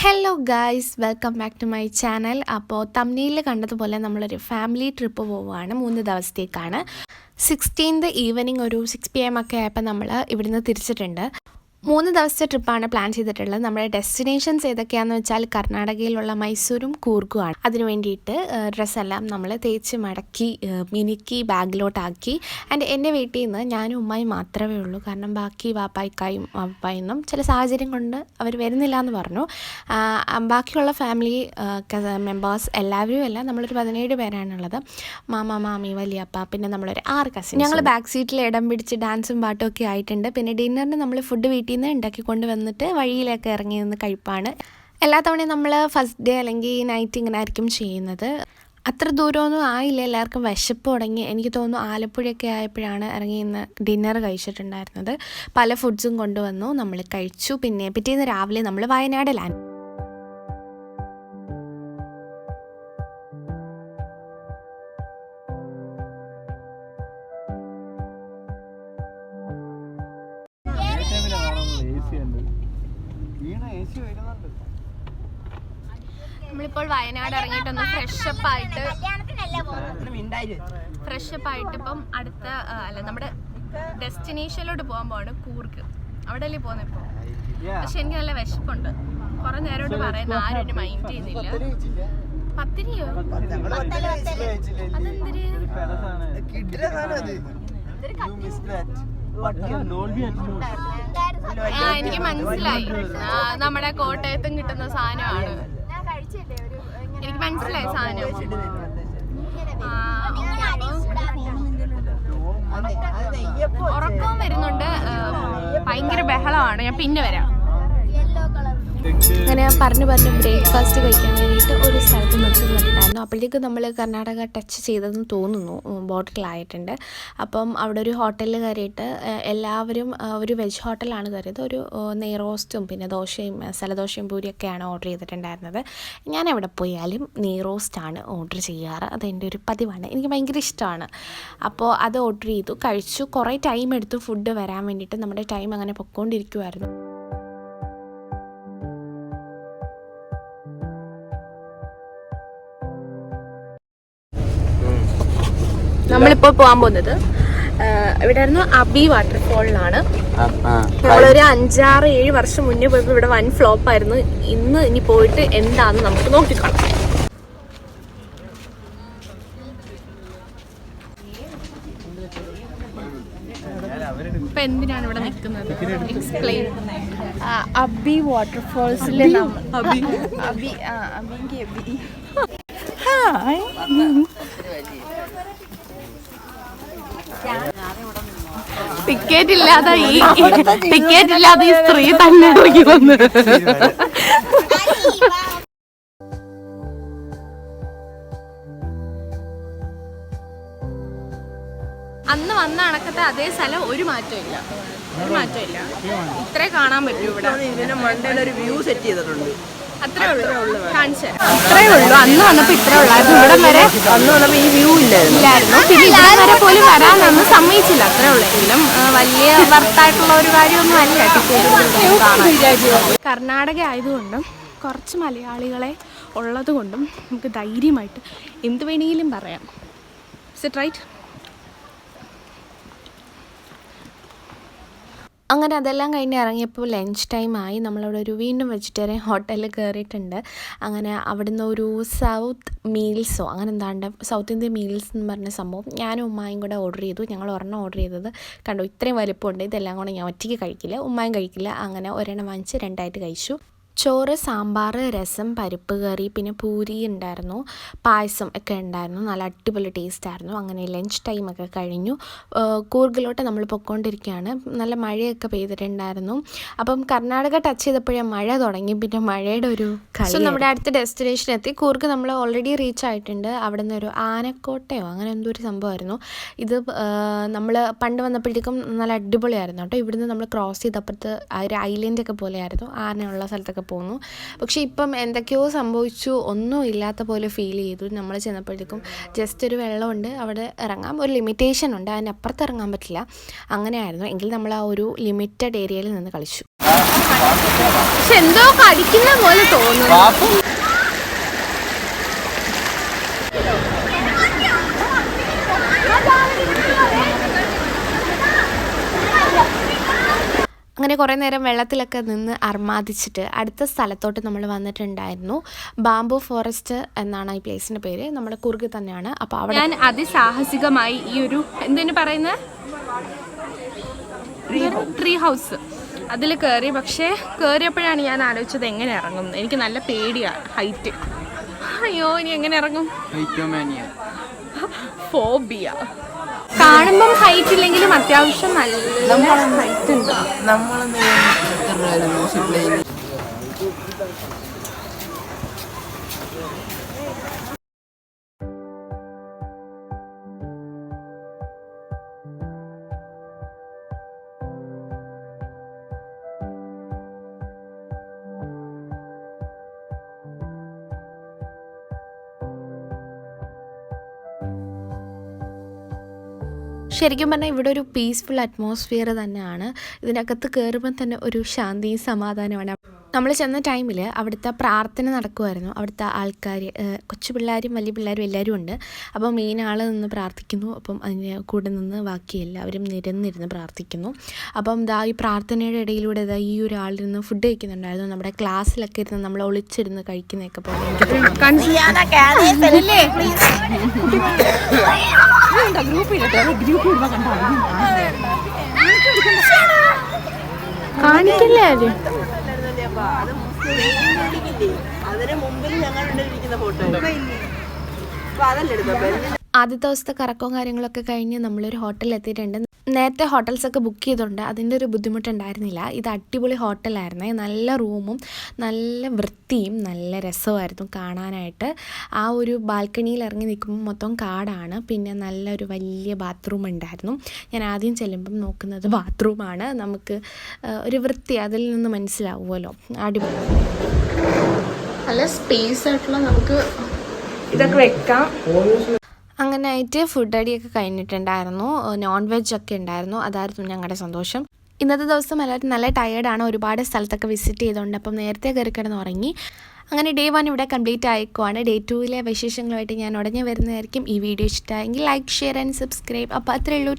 Hello guys, welcome back to my channel. അപ്പോൾ തംബ്നെയിലിൽ കണ്ടതുപോലെ നമ്മളൊരു ഫാമിലി ട്രിപ്പ് പോവുകയാണ്. 3 ദിവസത്തേക്കാണ്. 16th ഈവനിങ് ഒരു 6 PM ഒക്കെ ആയപ്പോൾ നമ്മൾ ഇവിടുന്ന് തിരിച്ചിട്ടുണ്ട്. 3 ദിവസത്തെ ട്രിപ്പാണ് പ്ലാൻ ചെയ്തിട്ടുള്ളത്. നമ്മുടെ ഡെസ്റ്റിനേഷൻസ് ഏതൊക്കെയാണെന്ന് വെച്ചാൽ കർണാടകയിലുള്ള മൈസൂരും കൂർഗുമാണ്. അതിന് വേണ്ടിയിട്ട് ഡ്രസ്സെല്ലാം നമ്മൾ തേച്ച് മടക്കി മിനുക്കി ബാഗിലോട്ടാക്കി. ആൻഡ് എൻ്റെ വീട്ടിൽ നിന്ന് ഞാനും ഉമ്മയും മാത്രമേ ഉള്ളൂ. കാരണം ബാക്കി വാപ്പായിക്കായും വാപ്പായൊന്നും ചില സാഹചര്യം കൊണ്ട് അവർ വരുന്നില്ല എന്ന് പറഞ്ഞു. ബാക്കിയുള്ള ഫാമിലി മെമ്പേഴ്സ് എല്ലാവരും അല്ല, നമ്മളൊരു 17 പേരാണുള്ളത്. മാമ, മാമി, വലിയപ്പ, പിന്നെ നമ്മളൊരു 6 കസിൻസ്. ഞങ്ങൾ ബാക്ക് സീറ്റിൽ ഇടം പിടിച്ച് ഡാൻസും പാട്ടും ഒക്കെ ആയിട്ടുണ്ട്. പിന്നെ ഡിന്നറിന് നമ്മൾ ഫുഡ് വീട്ടിൽ നിന്ന് ഉണ്ടാക്കിക്കൊണ്ട് വന്നിട്ട് വഴിയിലൊക്കെ ഇറങ്ങി നിന്ന് കഴിപ്പാണ്. എല്ലാ തവണയും നമ്മൾ ഫസ്റ്റ് ഡേ അല്ലെങ്കിൽ നൈറ്റ് ഇങ്ങനെ ആയിരിക്കും ചെയ്യുന്നത്. അത്ര ദൂരമൊന്നും ആയില്ല, എല്ലാവർക്കും വിശപ്പ് തുടങ്ങി. എനിക്ക് തോന്നുന്നു ആലപ്പുഴയൊക്കെ ആയപ്പോഴാണ് ഇറങ്ങി ഇന്ന് ഡിന്നർ കഴിച്ചിട്ടുണ്ടായിരുന്നത്. പല ഫുഡ്സും കൊണ്ടുവന്നു, നമ്മൾ കഴിച്ചു. പിന്നെ പിറ്റേന്ന് രാവിലെ നമ്മൾ വയനാട് ലാൻഡ്. നമ്മളിപ്പോൾ വയനാട് ഇറങ്ങിയിട്ടൊന്ന് ഫ്രഷപ്പ് ആയിട്ട് ഇപ്പം അടുത്ത നമ്മുടെ ഡെസ്റ്റിനേഷനിലോട്ട് പോകാൻ പോവാണ്, കൂർഗ്. അവിടെ അല്ലേ പോകുന്നത് ഇപ്പോൾ. പക്ഷെ എനിക്ക് നല്ല വിശപ്പുണ്ട്. കുറെ നേരമായിട്ട് പറയുന്ന ആരും എന്നെ മൈൻഡ് ചെയ്യുന്നില്ല. പത്തിരിയോ? എനിക്ക് മനസ്സിലായി, നമ്മുടെ കോട്ടയത്തും കിട്ടുന്ന സാധനമാണ്. എനിക്ക് മനസ്സിലായി സാധനം. ഉറക്കവും വരുന്നുണ്ട്, ഭയങ്കര ബഹളമാണ്. ഞാൻ പിന്നെ വരാം. അങ്ങനെ പറഞ്ഞ് ബ്രേക്ക്ഫാസ്റ്റ് കഴിക്കാൻ വേണ്ടിയിട്ട് ഒരു സ്ഥലത്ത് നിർത്തുന്നുണ്ടായിരുന്നു. അപ്പോഴേക്കും നമ്മൾ കർണാടക ടച്ച് ചെയ്തെന്ന് തോന്നുന്നു, ബോർഡറിലായിട്ടുണ്ട്. അപ്പം അവിടെ ഒരു ഹോട്ടലിൽ കയറിയിട്ട് എല്ലാവരും ഒരു വെജ് ഹോട്ടലാണ് കയറിയത്. ഒരു നെയ്റോസ്റ്റും പിന്നെ ദോശയും മസാലദോശയും പൂരിയൊക്കെയാണ് ഓർഡർ ചെയ്തിട്ടുണ്ടായിരുന്നത്. ഞാൻ എവിടെ പോയാലും നെയ്റോസ്റ്റാണ് ഓർഡർ ചെയ്യാറ്. അതെൻ്റെ ഒരു പതിവാണ്, എനിക്ക് ഭയങ്കര ഇഷ്ടമാണ്. അപ്പോൾ അത് ഓർഡർ ചെയ്തു, കഴിച്ചു. കുറേ ടൈം എടുത്തു ഫുഡ് വരാൻ വേണ്ടിയിട്ട്. നമ്മുടെ ടൈം അങ്ങനെ പൊയ്ക്കൊണ്ടിരിക്കുമായിരുന്നു. നമ്മളിപ്പോൾ പോകാൻ പോകുന്നത് ഇവിടെ ആയിരുന്നു, അബി വാട്ടർഫോളിലാണ്. നമ്മളൊരു 5-6-7 വർഷം മുന്നേ പോയപ്പോൾ ഇവിടെ വൻ ഫ്ലോപ്പ് ആയിരുന്നു. ഇനി പോയിട്ട് എന്താന്ന് നമുക്ക് നോക്കിക്കാണാം. ഇപ്പൊ എന്തിനാണ് ഇവിടെ നിൽക്കുന്നത്? എക്സ്പ്ലെയിൻ. അബി വാട്ടർഫോൾസിലെ ടിക്കറ്റ് ഇല്ലാതെ ഈ സ്ത്രീ തന്നെ ഇറങ്ങി വന്ന്. അന്ന് വന്ന അണക്കത്തെ അതേ സ്ഥലം, ഒരു മാറ്റമില്ല. ഇത്രേ കാണാൻ പറ്റൂ ഇവിടെ. ഒരു വ്യൂ സെറ്റ് ചെയ്തിട്ടുണ്ട്. അത്രേ ഉള്ളൂ, കാണിച്ചു തരാം. അത്രേ ഉള്ളൂ. അന്ന് വന്നപ്പോ ഇത്രേ ഉള്ളായിരുന്നു. ഇവിടെ വരെ അന്ന് വന്നപ്പോ ഈ വ്യൂ ഇല്ലായിരുന്നു. പിന്നെ ഇവിടെ വരെ പോലും വരാനൊന്നും സമ്മതിച്ചില്ല. അത്രേ ഉള്ളൂ. എങ്കിലും വലിയ വർത്തായിട്ടുള്ള ഒരു കാര്യമൊന്നും അല്ല ടിക്കറ്റ്. കർണാടക ആയതുകൊണ്ടും കുറച്ച് മലയാളികളെ ഉള്ളത് കൊണ്ടും നമുക്ക് ധൈര്യമായിട്ട് എന്ത് വേണമെങ്കിലും പറയാം. Is it right? അങ്ങനെ അതെല്ലാം കഴിഞ്ഞ് ഇറങ്ങിയപ്പോൾ ലഞ്ച് ടൈമായി. നമ്മളവിടെ ഒരു വീണ്ടും വെജിറ്റേറിയൻ ഹോട്ടലിൽ കയറിയിട്ടുണ്ട്. അങ്ങനെ അവിടുന്ന് ഒരു സൗത്ത് മീൽസോ അങ്ങനെ എന്താണ്ട് സൗത്ത് ഇന്ത്യൻ മീൽസ് എന്ന് പറഞ്ഞ സംഭവം ഞാനും ഉമ്മായും കൂടെ ഓർഡർ ചെയ്തു. ഞങ്ങൾ ഒരെണ്ണം ഓർഡർ ചെയ്തത് കണ്ടു, ഇത്രയും വലുപ്പമുണ്ട്. ഇതെല്ലാം കൂടെ ഞാൻ ഒറ്റയ്ക്ക് കഴിക്കില്ല, ഉമ്മായും കഴിക്കില്ല. അങ്ങനെ ഒരെണ്ണം വാങ്ങിച്ച് 2ആയിട്ട് കഴിച്ചു. ചോറ്, സാമ്പാർ, രസം, പരിപ്പ് കറി, പിന്നെ പൂരി ഉണ്ടായിരുന്നു, പായസം ഒക്കെ ഉണ്ടായിരുന്നു. നല്ല അടിപൊളി ടേസ്റ്റായിരുന്നു. അങ്ങനെ ലഞ്ച് ടൈമൊക്കെ കഴിഞ്ഞു. കൂർഗിലോട്ട് നമ്മൾ പൊയ്ക്കൊണ്ടിരിക്കുകയാണ്. നല്ല മഴയൊക്കെ പെയ്തിട്ടുണ്ടായിരുന്നു. അപ്പം കർണാടക ടച്ച് ചെയ്തപ്പോഴേ മഴ തുടങ്ങി. പിന്നെ മഴയുടെ ഒരു കളി. നമ്മുടെ അടുത്ത ഡെസ്റ്റിനേഷൻ എത്തി. കൂർഗ് നമ്മൾ ഓൾറെഡി റീച്ച് ആയിട്ടുണ്ട്. അവിടെ നിന്ന് ഒരു ആനക്കോട്ടയോ അങ്ങനെ എന്തോ ഒരു സംഭവമായിരുന്നു. ഇത് നമ്മൾ പണ്ട് വന്നപ്പോഴത്തേക്കും നല്ല അടിപൊളിയായിരുന്നു കേട്ടോ. ഇവിടുന്ന് നമ്മൾ ക്രോസ് ചെയ്തപ്പുറത്ത് ഒരു ഐലൻഡൊക്കെ പോലെയായിരുന്നു, ആനയുള്ള സ്ഥലത്തൊക്കെ പോകുന്നു. പക്ഷേ ഇപ്പം എന്തൊക്കെയോ സംഭവിച്ചു, ഒന്നും ഇല്ലാത്ത പോലെ ഫീൽ ചെയ്തു. നമ്മൾ ചെന്നപ്പോഴത്തേക്കും ജസ്റ്റ് ഒരു വെള്ളമുണ്ട്, അവിടെ ഇറങ്ങാം, ഒരു ലിമിറ്റേഷൻ ഉണ്ട്, അതിനപ്പുറത്ത് ഇറങ്ങാൻ പറ്റില്ല. അങ്ങനെയായിരുന്നു. എങ്കിൽ നമ്മൾ ആ ഒരു ലിമിറ്റഡ് ഏരിയയിൽ നിന്ന് കളിച്ചു. പക്ഷെ എന്തോ കടിക്കുന്ന പോലെ തോന്നുന്നു. അങ്ങനെ കുറേ നേരം വെള്ളത്തിലൊക്കെ നിന്ന് അർമാദിച്ചിട്ട് അടുത്ത സ്ഥലത്തോട്ട് നമ്മൾ വന്നിട്ടുണ്ടായിരുന്നു. ബാംബു ഫോറസ്റ്റ് എന്നാണ് ഈ പ്ലേസിൻ്റെ പേര്. നമ്മുടെ കുറുക് തന്നെയാണ്. അപ്പോൾ അവിടെ ഞാൻ അതിസാഹസികമായി ഈ ഒരു എന്തിനു പറയുന്നത് ട്രീ ഹൗസ് അതിൽ കയറി. പക്ഷേ കയറിയപ്പോഴാണ് ഞാൻ ആലോചിച്ചത് എങ്ങനെ ഇറങ്ങും. എനിക്ക് നല്ല പേടിയാണ് ഹൈറ്റ്. അയ്യോ ഇനി എങ്ങനെ ഇറങ്ങും? ഫോബിയ. കാണുമ്പം ഹൈറ്റ് ഇല്ലെങ്കിലും അത്യാവശ്യം നല്ല ഹൈറ്റ് ഉണ്ട്. ശരിക്കും പറഞ്ഞാൽ ഇവിടെ ഒരു പീസ്ഫുൾ അറ്റ്മോസ്ഫിയർ തന്നെയാണ്. ഇതിനകത്ത് കയറുമ്പം തന്നെ ഒരു ശാന്തിയും സമാധാനമാണ്. നമ്മൾ ചെന്ന ടൈമിൽ അവിടുത്തെ പ്രാർത്ഥന നടക്കുമായിരുന്നു. അവിടുത്തെ ആൾക്കാർ, കൊച്ചു പിള്ളേരും വലിയ പിള്ളേരും എല്ലാവരും ഉണ്ട്. അപ്പോൾ മെയിൻ ആൾ നിന്ന് പ്രാർത്ഥിക്കുന്നു. അപ്പം അതിന് കൂടെ നിന്ന് ബാക്കി എല്ലാവരും നിരന്നിരുന്ന് പ്രാർത്ഥിക്കുന്നു. അപ്പം ഈ പ്രാർത്ഥനയുടെ ഇടയിലൂടെ ഈ ഒരാളിരുന്ന് ഫുഡ് കഴിക്കുന്നുണ്ടായിരുന്നു. നമ്മുടെ ക്ലാസ്സിലൊക്കെ ഇരുന്ന് നമ്മൾ ഒളിച്ചിരുന്ന് കഴിക്കുന്നതൊക്കെ പോലെ കാണിക്കില്ലേ അത്. ആദ്യത്തെ ദിവസത്തെ കറക്കവും കാര്യങ്ങളൊക്കെ കഴിഞ്ഞ് നമ്മളൊരു ഹോട്ടലിൽ എത്തിയിട്ടുണ്ട്. നേരത്തെ ഹോട്ടൽസൊക്കെ ബുക്ക് ചെയ്തിട്ടുണ്ട്. അതിൻ്റെ ഒരു ബുദ്ധിമുട്ടുണ്ടായിരുന്നില്ല. ഇത് അടിപൊളി ഹോട്ടലായിരുന്നേ. നല്ല റൂമും നല്ല വൃത്തിയും നല്ല രസമായിരുന്നു കാണാനായിട്ട്. ആ ഒരു ബാൽക്കണിയിൽ ഇറങ്ങി നിൽക്കുമ്പോൾ മൊത്തം കാടാണ്. പിന്നെ നല്ലൊരു വലിയ ബാത്റൂം ഉണ്ടായിരുന്നു. ഞാൻ ആദ്യം ചെല്ലുമ്പം നോക്കുന്നത് ബാത്റൂമാണ്. നമുക്ക് ഒരു വൃത്തി അതിൽ നിന്ന് മനസ്സിലാവുമല്ലോ. അടിപൊളി നല്ല സ്പേസ് ആയിട്ടുള്ള നമുക്ക് ഇതൊക്കെ വെക്കാം. അങ്ങനെ ആയിട്ട് ഫുഡ് അടിയൊക്കെ കഴിഞ്ഞിട്ടുണ്ടായിരുന്നു. നോൺ വെജ് ഒക്കെ ഉണ്ടായിരുന്നു. അതായിരുന്നു ഞങ്ങളുടെ സന്തോഷം. ഇന്നത്തെ ദിവസം എല്ലാവരും നല്ല ടയേർഡാണ്. ഒരുപാട് സ്ഥലത്തൊക്കെ വിസിറ്റ് ചെയ്തുകൊണ്ട് അപ്പം നേരത്തെ കയറി കിടന്ന് ഉറങ്ങി. അങ്ങനെ ഡേ 1 ഇവിടെ കംപ്ലീറ്റ് ആയിക്കുവാണ്. ഡേ 2 വിശേഷങ്ങളുമായിട്ട് ഞാൻ ഉടനെ വരുന്നതായിരിക്കും. ഈ വീഡിയോ ഇഷ്ടമായെങ്കിൽ ലൈക്ക്, ഷെയർ ആൻഡ് സബ്സ്ക്രൈബ്. അപ്പോൾ അത്രയേ ഉള്ളൂ.